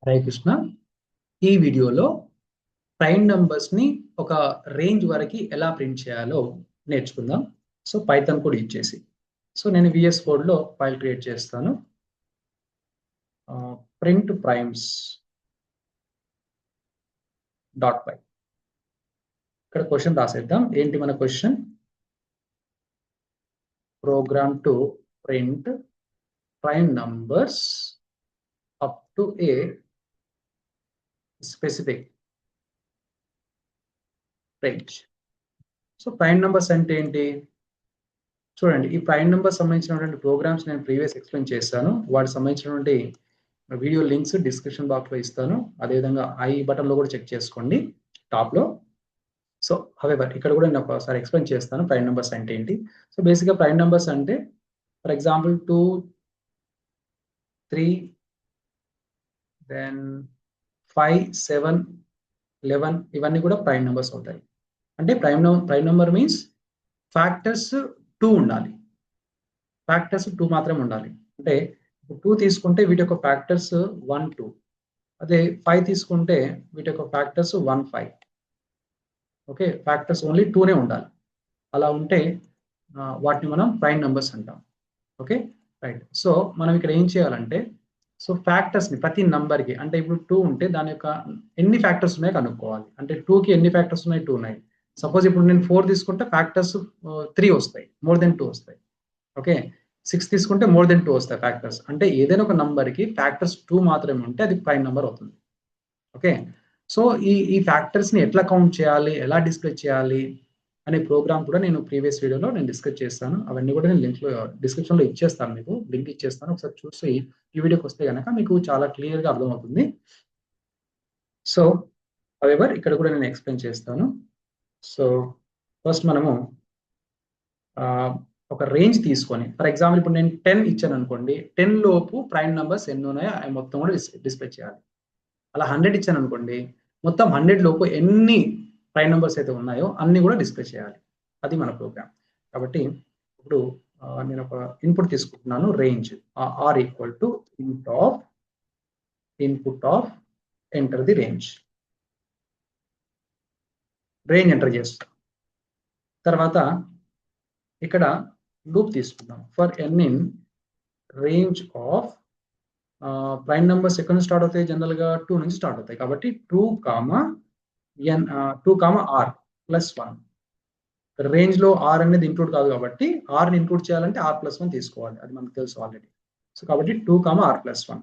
హరే కృష్ణ. ఈ వీడియోలో prime numbers ని ఒక రేంజ్ వరకు ఎలా ప్రింట్ చేయాలో నేర్చుకుందాం. సో పైథాన్ కోడ్ ఇచ్చేసి నేను VS కోడ్ లో ఫైల్ క్రియేట్ చేస్తాను. Print primes .py. ఇక్కడ క్వశ్చన్ రాసేద్దాం. ఏంటి మన question? Program to print prime numbers up to a specific range. So prime numbers అంటే ఏంటి? చూడండి, ఈ ప్రైమ్ నెంబర్ సంబంధించినటువంటి ప్రోగ్రామ్స్ నేను ప్రీవియస్ ఎక్స్ప్లెయిన్ చేస్తాను. వాటికి సంబంధించినటువంటి వీడియో లింక్స్ డిస్క్రిప్షన్ బాక్స్ లో ఇస్తాను. అదేవిధంగా ఐ బటన్ లో కూడా చెక్ చేసుకోండి టాప్ లో. సో హవెవర్ ఇక్కడ కూడా నేను ఒకసారి ఎక్స్ప్లెయిన్ చేస్తాను ప్రైమ్ నెంబర్స్ అంటే ఏంటి. సో బేసిక్గా ప్రైమ్ నెంబర్స్ అంటే ఫర్ ఎగ్జాంపుల్ 2, 3, దెన్ 5, 7, 11 ఇవన్నీ కూడా ప్రైమ్ నెంబర్స్ అవుతాయి. అంటే ప్రైమ్ నెంబర్ మీన్స్ ఫ్యాక్టర్స్ 2 ఉండాలి. ఫ్యాక్టర్స్ 2 మాత్రమే ఉండాలి. అంటే 2 తీసుకుంటే వీటి యొక్క ఫ్యాక్టర్స్ 1, 2. అదే 5 తీసుకుంటే వీటి యొక్క ఫ్యాక్టర్స్ 1, 5. ఓకే, ఫ్యాక్టర్స్ ఓన్లీ 2నే ఉండాలి. అలా ఉంటే వాటిని మనం ప్రైమ్ నెంబర్స్ అంటాం. Okay right. సో మనం ఇక్కడ ఏం చేయాలంటే సో ఫ్యాక్టర్స్ని ప్రతి నంబర్కి, అంటే ఇప్పుడు 2 ఉంటే దాని యొక్క ఎన్ని ఫ్యాక్టర్స్ ఉన్నాయో కనుక్కోవాలి. అంటే 2కి ఎన్ని ఫ్యాక్టర్స్ ఉన్నాయి? 2 ఉన్నాయి. సపోజ్ ఇప్పుడు నేను 4 తీసుకుంటే ఫ్యాక్టర్స్ 3 వస్తాయి, మోర్ దెన్ 2 వస్తాయి. ఓకే, 6 తీసుకుంటే మోర్ దెన్ 2 వస్తాయి ఫ్యాక్టర్స్. అంటే ఏదైనా ఒక నంబర్కి ఫ్యాక్టర్స్ 2 మాత్రమే ఉంటే అది ప్రైమ్ నెంబర్ అవుతుంది. ఓకే, సో ఈ ఫ్యాక్టర్స్ని ఎట్లా కౌంట్ చేయాలి, ఎలా డిస్ప్లే చేయాలి అనే ప్రోగ్రామ్ కూడా నేను ప్రీవియస్ వీడియోలో నేను డిస్కస్ చేస్తాను. అవన్నీ కూడా నేను లింక్లో డిస్క్రిప్షన్లో ఇచ్చేస్తాను, మీకు లింక్ ఇచ్చేస్తాను. ఒకసారి చూసి ఈ వీడియోకి వస్తే కనుక మీకు చాలా క్లియర్గా అర్థమవుతుంది. సో హవెవర్ ఇక్కడ కూడా నేను ఎక్స్ప్లెయిన్ చేస్తాను. సో ఫస్ట్ మనము ఒక రేంజ్ తీసుకొని, ఫర్ ఎగ్జాంపుల్ ఇప్పుడు నేను 10 ఇచ్చాను అనుకోండి, 10 లోపు ప్రైమ్ నెంబర్స్ ఎన్ని ఉన్నాయో అవి మొత్తం కూడా డిస్ప్లే చేయాలి. అలా 100 ఇచ్చాను అనుకోండి, మొత్తం 100 లోపు ఎన్ని ప్రైమ్ నెంబర్స్ అయితే ఉన్నాయో అన్ని కూడా డిస్ప్లే చేయాలి. అది మన ప్రోగ్రామ్. కాబట్టి ఇప్పుడు నేను ఒక ఇన్పుట్ తీసుకుంటున్నాను, range are equal to input of enter the range enter చేస్తాం. తర్వాత ఇక్కడ లూప్ తీసుకుందాం. For n in range of prime numbers ఎక్కడ నుంచి స్టార్ట్ అవుతాయి? జనరల్ గా 2 నుంచి స్టార్ట్ అవుతాయి. కాబట్టి 2, r ప్లస్ 1. రేంజ్ లో ఆర్ అనేది ఇంక్లూడ్ కాదు కాబట్టి ఆర్ ని ఇంక్లూడ్ చేయాలంటే r+1 తీసుకోవాలి. అది మనకు తెలుసు ఆల్రెడీ. సో కాబట్టి 2, r+1.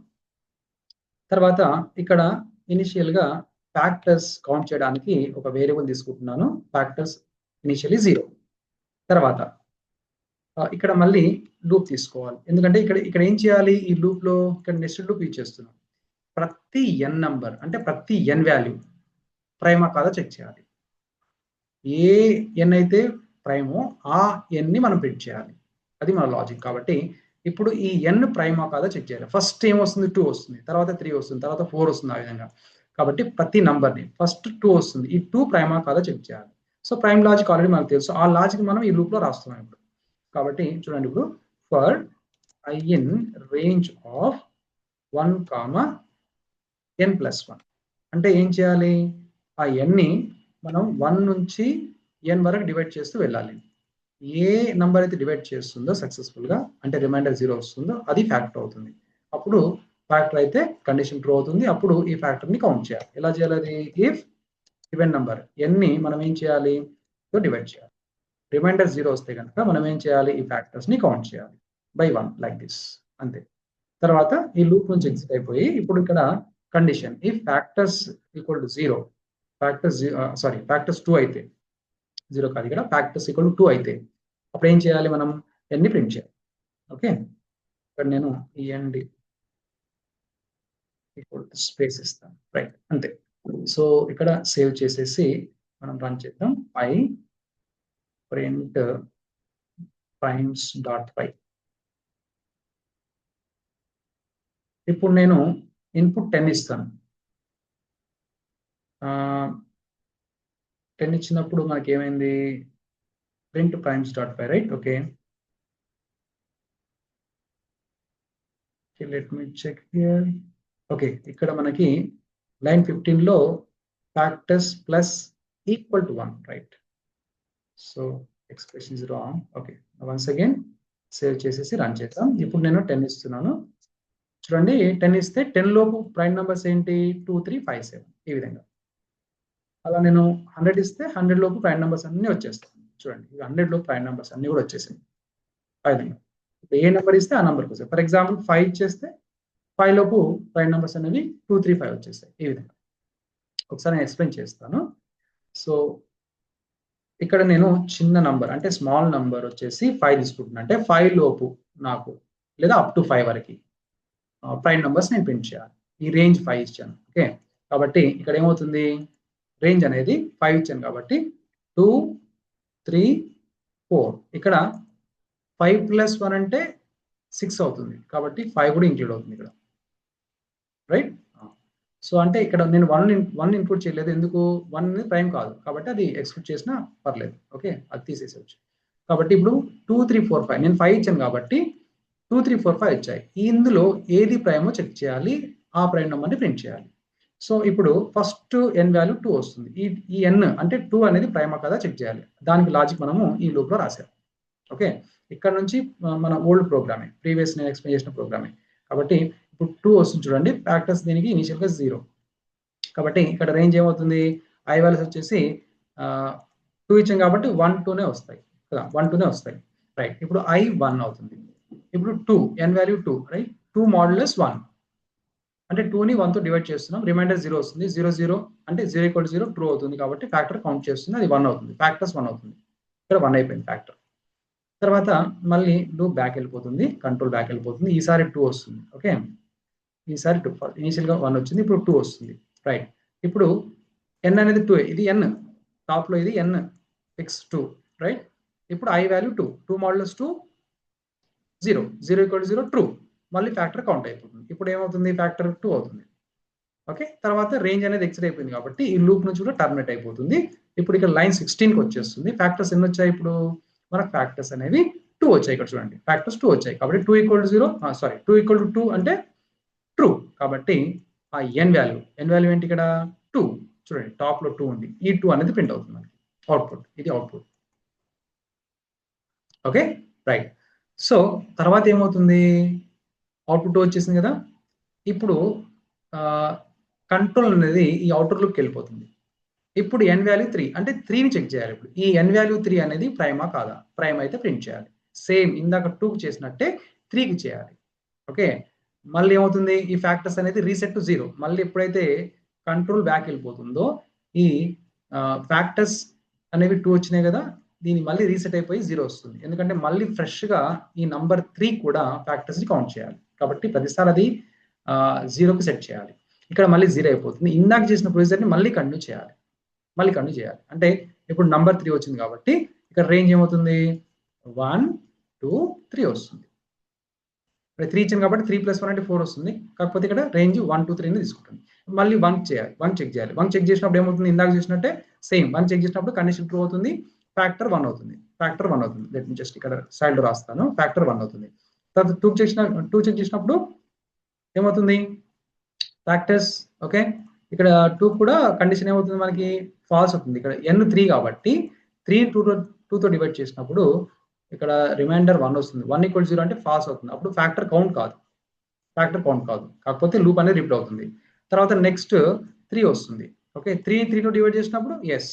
తర్వాత ఇక్కడ ఇనిషియల్ గా ఫ్యాక్టర్స్ కౌంట్ చేయడానికి ఒక వేరియబుల్ తీసుకుంటున్నాను. Factors initially 0. తర్వాత ఇక్కడ మళ్ళీ లూప్ తీసుకోవాలి. ఎందుకంటే ఇక్కడ ఏం చేయాలి? ఈ లూప్ లో ఇక్కడ నెక్స్ట్ లూప్ యూజ్ చేస్తున్నాం. ప్రతి n నంబర్, అంటే ప్రతి n వాల్యూ ప్రైమా కాదా చెక్ చేయాలి. ఏ n అయితే ప్రైమో ఆ n ని మనం ప్రింట్ చేయాలి. అది మన లాజిక్. కాబట్టి ఇప్పుడు ఈ n ప్రైమా కాదా చెక్ చేయాలి. ఫస్ట్ ఏం వస్తుంది? 2 వస్తుంది, తర్వాత 3 వస్తుంది, తర్వాత 4 వస్తుంది, ఆ విధంగా. కాబట్టి ప్రతి నంబర్ని ఫస్ట్ 2 వస్తుంది, ఈ 2 ప్రైమా కాదా చెక్ చేయాలి. సో ప్రైమ్ లాజిక్ ఆల్రెడీ మనకు తెలుసు. ఆ లాజిక్ మనం ఈ లూప్ లో రాస్తున్నాం ఇప్పుడు. కాబట్టి చూడండి, ఇప్పుడు for I in range of 1, n+1 అంటే ఏం చేయాలి? ఆ n ని మనం 1 నుంచి n వరకు డివైడ్ చేస్తూ వెళ్ళాలి. ఏ నంబర్ అయితే డివైడ్ చేస్తుందో సక్సెస్ఫుల్ గా, అంటే రిమైండర్ 0 వస్తుందో అది ఫ్యాక్టర్ అవుతుంది. అప్పుడు ఫ్యాక్టర్ అయితే కండిషన్ ట్రూ అవుతుంది. అప్పుడు ఈ ఫ్యాక్టర్ ని కౌంట్ చేయాలి. ఎలా చేయాలి అది? ఇఫ్ గివెన్ నంబర్ n ని మనం ఏం చేయాలి? డివైడ్ చేయాలి. రిమైండర్ 0 వస్తే కనుక మనం ఏం చేయాలి? ఈ ఫ్యాక్టర్స్ ని కౌంట్ చేయాలి బై 1, లైక్ దిస్. అంతే. తర్వాత ఈ లూప్ నుంచి ఎగ్జిట్ అయిపోయి ఇప్పుడు ఇక్కడ condition if factors equal to 0, factors 2 అయితే, 0 కాదు, ఇక్కడ ఫ్యాక్టర్స్ ఈక్వల్ టు 2 అయితే అప్పుడు ఏం చేయాలి? మనం n ని ప్రింట్ చేయాలి. ఓకే, ఇక్కడ నేను ఈ n ఈక్వల్ టు స్పేస్ ఇస్తాను. రైట్, అంతే. సో ఇక్కడ సేవ్ చేసేసి మనం రన్ చేద్దాం. పై ప్రింట్ primes.py. ఇప్పుడు నేను ఇన్పుట్ 10 ఇస్తాను. 10 ఇచ్చినప్పుడు మనకి ఏమైంది? Print primes.py, right? Okay, let me check here. Okay, ఇక్కడ మనకి లైన్ 15లో factors plus equal to 1, right? So expression is wrong. Okay, once again save చేసేసి రన్ చేద్దాం. ఇప్పుడు నేను 10 ఇస్తున్నాను. చూడండి, 10 ఇస్తే 10 లోపు ప్రైమ్ నెంబర్స్ ఏంటి? 2, 3, 5, 7 ఈ విధంగా. అలా నేను 100 ఇస్తే 100 లోపు ప్రైమ్ నెంబర్స్ అన్ని వచ్చేస్తాయి. చూడండి, 100 లోపు ప్రైమ్ నెంబర్స్ అన్ని కూడా వచ్చేసాయి. 5 ఏ నెంబర్ ఇస్తే ఆ నెంబర్కి వస్తాయి. ఫర్ ఎగ్జాంపుల్ 5 చేస్తే 5 లోపు ప్రైమ్ నెంబర్స్ అనేవి 2, 3, 5 వచ్చేస్తాయి. ఈ విధంగా ఒకసారి నేను ఎక్స్ప్లెయిన్ చేస్తాను. సో ఇక్కడ నేను చిన్న నంబర్ అంటే స్మాల్ నంబర్ వచ్చేసి 5 తీసుకుంటున్నాను. అంటే 5 లోపు నాకు లేదా అప్ టు 5 వరకు ప్రైమ్ నెంబర్స్ నేను ప్రింట్ చేయాలి. ఈ రేంజ్ 5 ఇచ్చాను. ఓకే, కాబట్టి ఇక్కడ ఏమవుతుంది? రేంజ్ అనేది 5 ఇచ్చాను కాబట్టి 2, 3, 4. ఇక్కడ 5 + 1 అంటే 6 అవుతుంది. కాబట్టి 5 కూడా ఇంక్లూడ్ అవుతుంది ఇక్కడ, రైట్? సో అంటే ఇక్కడ నేను 1 ఇన్పుట్ చేయలేదు. ఎందుకు? 1 అనేది ప్రైమ్ కాదు కాబట్టి అది ఎక్స్క్లూడ్ చేసినా పర్లేదు. ఓకే, అది తీసేసేవచ్చు. కాబట్టి ఇప్పుడు 2, 3, 4, 5 నేను 5 ఇచ్చాను కాబట్టి 2, 3, 4, 5 వచ్చాయి. ఇందులో ఏది ప్రైమో చెక్ చేయాలి, ఆ ప్రైమ్ నెంబర్ని ప్రింట్ చేయాలి. సో ఇప్పుడు ఫస్ట్ n వాల్యూ 2 వస్తుంది. ఈ n అంటే 2 అనేది ప్రైమా కదా చెక్ చేయాలి. దానికి లాజిక్ మనము ఈ లూప్లో రాసాం. ఓకే, ఇక్కడ నుంచి మన ఓల్డ్ ప్రోగ్రామే, ప్రీవియస్ నేను ఎక్స్ప్లెయిన్ చేసిన ప్రోగ్రామే. కాబట్టి ఇప్పుడు 2 వస్తుంది చూడండి. ఫ్యాక్టర్స్ దీనికి ఇనిషియల్గా 0 కాబట్టి ఇక్కడ రేంజ్ ఏమవుతుంది? ఐ వాల్యూస్ వచ్చేసి 2 ఇచ్చాం కాబట్టి 1, 2నే వస్తాయి కదా, 1, 2నే వస్తాయి, రైట్? ఇప్పుడు I 1 అవుతుంది. ఇప్పుడు 2 n వాల్యూ 2, రైట్? 2 మాడ్యులస్ 1 అంటే 2ని 1తో డివైడ్ చేస్తున్నాం. రిమైండర్ 0 వస్తుంది. 0, 0 అంటే 0 = 0 ట్రూ అవుతుంది కాబట్టి ఫ్యాక్టర్ కౌంట్ చేస్తుంది. అది 1 అవుతుంది. ఫ్యాక్టర్స్ 1 అవుతుంది. ఇక్కడ 1 అయిపోయింది ఫ్యాక్టర్. తర్వాత మళ్ళీ లూప్ బ్యాక్ వెళ్ళిపోతుంది, కంట్రోల్ బ్యాక్ వెళ్ళిపోతుంది. ఈసారి 2 వస్తుంది. ఓకే, ఈసారి 2 ఇనిషియల్గా 1 వచ్చింది, ఇప్పుడు 2 వస్తుంది, రైట్? ఇప్పుడు n అనేది 2, ఇది n టాప్లో, ఇది n ఫిక్స్ 2, రైట్? ఇప్పుడు I వాల్యూ 2, 2 మాడ్యులస్ 2 0, 0 = 0 ట్రూ. మళ్ళీ ఫ్యాక్టర్ కౌంట్ అయిపోతుంది. ఇప్పుడు ఏమవుతుంది? ఫ్యాక్టర్ 2 అవుతుంది. ఓకే, తర్వాత రేంజ్ అనేది ఎక్సిట్ అయిపోయింది కాబట్టి ఈ లూప్ నుంచి కూడా టర్మినేట్ అయిపోతుంది. ఇప్పుడు ఇక్కడ లైన్ 16కి వచ్చేస్తుంది. ఫ్యాక్టర్స్ ఎన్ని వచ్చాయి? ఇప్పుడు మనకు ఫ్యాక్టర్స్ అనేవి 2 వచ్చాయి. ఇక్కడ చూడండి, ఫ్యాక్టర్స్ 2 వచ్చాయి కాబట్టి 2 = 0, సారీ 2 = 2 అంటే ట్రూ. కాబట్టి ఆ n వాల్యూ ఏంటి? ఇక్కడ 2. చూడండి, టాప్ లో 2 ఉంది. ఈ 2 అనేది ప్రింట్ అవుతుంది మనకి అవుట్పుట్. ఇది అవుట్పుట్. Okay, right. సో తర్వాత ఏమవుతుంది? అవుట్పుట్ వచ్చేసింది కదా. ఇప్పుడు కంట్రోల్ అనేది ఈ అవుటర్ లూప్కి వెళ్ళిపోతుంది. ఇప్పుడు n వాల్యూ 3 అంటే 3ని చెక్ చేయాలి. ఇప్పుడు ఈ n వాల్యూ 3 అనేది ప్రైమా కాదా? ప్రైమ్ అయితే ప్రింట్ చేయాలి. సేమ్ ఇందాక 2కి చేసినట్టే 3కి చేయాలి. ఓకే, మళ్ళీ ఏమవుతుంది? ఈ ఫ్యాక్టర్స్ అనేది రీసెట్ టు 0. మళ్ళీ ఎప్పుడైతే కంట్రోల్ బ్యాక్ వెళ్ళిపోతుందో ఈ ఫ్యాక్టర్స్ అనేవి 2 వచ్చినాయి కదా, దీని మళ్ళీ రీసెట్ అయిపోయి 0 వస్తుంది. ఎందుకంటే మళ్ళీ ఫ్రెష్గా ఈ నంబర్ 3 కూడా ఫ్యాక్టర్స్ని కౌంట్ చేయాలి కాబట్టి ప్రతిసారి అది 0కి సెట్ చేయాలి. ఇక్కడ మళ్ళీ 0 అయిపోతుంది. ఇందాక చేసిన ప్రొసీజర్ని మళ్ళీ కంటిన్యూ చేయాలి. అంటే ఇప్పుడు నంబర్ 3 వచ్చింది కాబట్టి ఇక్కడ రేంజ్ ఏమవుతుంది? 1, 2, 3 వస్తుంది. 3 ఇచ్చింది కాబట్టి 3 + 1 అంటే 4 వస్తుంది. కాకపోతే ఇక్కడ రేంజ్ 1, 2, 3ని తీసుకుంటుంది. మళ్ళీ 1 చేయాలి, 1 చెక్ చేయాలి. 1 చెక్ చేసినప్పుడు ఏమవుతుంది? ఇందాక చేసినట్టే సేమ్ 1 చెక్ చేసినప్పుడు కండిషన్ ట్రూ అవుతుంది. ఫ్యాక్టర్ 1 అవుతుంది. లెట్ మీ జస్ట్ ఇక్కడ సైడ్లో రాస్తాను. ఫ్యాక్టర్ 1 అవుతుంది. తర్వాత 2 చెక్ చేసినప్పుడు ఏమవుతుంది? ఫ్యాక్టర్స్ ఓకే, ఇక్కడ 2 కూడా కండిషన్ ఏమవుతుంది మనకి? ఫాల్స్ అవుతుంది. ఇక్కడ n 3 కాబట్టి 3 2తో డివైడ్ చేసినప్పుడు ఇక్కడ రిమైండర్ 1 వస్తుంది. 1 = 0 అంటే ఫాల్స్ అవుతుంది. అప్పుడు ఫ్యాక్టర్ కౌంట్ కాదు. కాకపోతే లూప్ అనేది రిపీట్ అవుతుంది. తర్వాత నెక్స్ట్ 3 వస్తుంది. ఓకే, 3తో డివైడ్ చేసినప్పుడు ఎస్,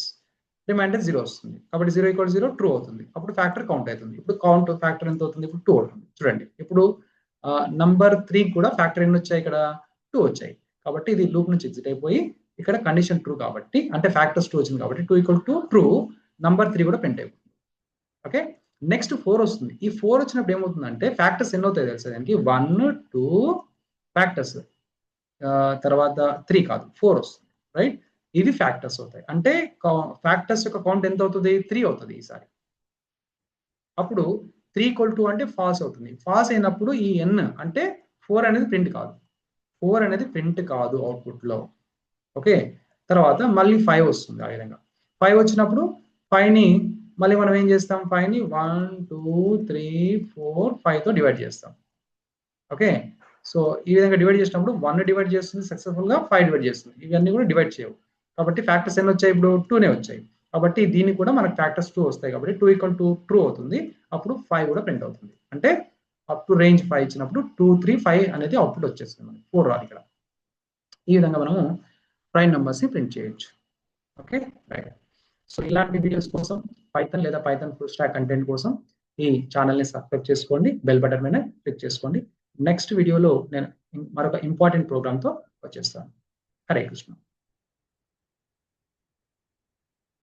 రిమైండర్ 0 వస్తుంది. కాబట్టి 0 = 0 ట్రూ అవుతుంది. అప్పుడు ఫ్యాక్టర్ కౌంట్ అవుతుంది. ఇప్పుడు ఫ్యాక్టర్ ఎంత అవుతుంది? ఇప్పుడు 2 అవుతుంది. చూడండి, ఇప్పుడు నంబర్ 3 కూడా ఫ్యాక్టర్ ఎన్ని వచ్చాయి? ఇక్కడ 2 వచ్చాయి. కాబట్టి ఇది లూప్ నుంచి ఎగ్జిట్ అయిపోయి ఇక్కడ కండిషన్ ట్రూ కాబట్టి, అంటే ఫ్యాక్టర్స్ 2 వచ్చింది కాబట్టి 2 = ట్రూ, నంబర్ 3 కూడా ప్రింట్ అయిపోతుంది. ఓకే, నెక్స్ట్ 4 వస్తుంది. ఈ 4 వచ్చినప్పుడు ఏమవుతుందంటే ఫ్యాక్టర్స్ ఎన్ని అవుతాయి తెలుసా దానికి? 1, 2 ఫ్యాక్టర్స్, తర్వాత 3 కాదు 4 వస్తుంది, రైట్? ఇవి ఫ్యాక్టర్స్ అవుతాయి. అంటే ఫ్యాక్టర్స్ యొక్క కౌంట్ ఎంత అవుతుంది? 3 అవుతుంది ఈసారి. అప్పుడు 3 = 2 అంటే ఫాల్స్ అవుతుంది. ఫాల్స్ అయినప్పుడు ఈ n అంటే 4 అనేది ప్రింట్ కాదు అవుట్పుట్లో. ఓకే, తర్వాత మళ్ళీ 5 వస్తుంది. ఆ విధంగా 5 వచ్చినప్పుడు 5ని మళ్ళీ మనం ఏం చేస్తాం? 5ని 1, 2, 3, 4, 5తో డివైడ్ చేస్తాం. ఓకే, సో ఈ విధంగా డివైడ్ చేసినప్పుడు 1 డివైడ్ చేస్తుంది సక్సెస్ఫుల్గా, 5 డివైడ్ చేస్తుంది. ఇవన్నీ కూడా డివైడ్ చేయవు. కాబట్టి ఫ్యాక్టర్స్ ఎన్ని వచ్చాయి ఇప్పుడు? 2నే వచ్చాయి. కాబట్టి దీనికి కూడా మనకు ఫ్యాక్టర్స్ 2 వస్తాయి. కాబట్టి 2 = ట్రూ అవుతుంది. అప్పుడు 5 కూడా ప్రింట్ అవుతుంది. అంటే అప్ టు రేంజ్ 5 ఇచ్చినప్పుడు 2, 3, 5 అనేది అవుట్పుట్ వచ్చేస్తుంది మనకి. 4 రాదు ఇక్కడ. ఈ విధంగా మనము ప్రైమ్ నంబర్స్ ని ప్రింట్ చేయొచ్చు. Okay, right. సో ఇలాంటి వీడియోస్ కోసం పైథాన్ లేదా పైథాన్ ఫుల్ స్టాక్ కంటెంట్ కోసం ఈ ఛానల్ని సబ్స్క్రైబ్ చేసుకోండి, బెల్ బటన్ మీద క్లిక్ చేసుకోండి. నెక్స్ట్ వీడియోలో నేను మరొక ఇంపార్టెంట్ ప్రోగ్రామ్తో వచ్చేస్తాను. హరే కృష్ణ.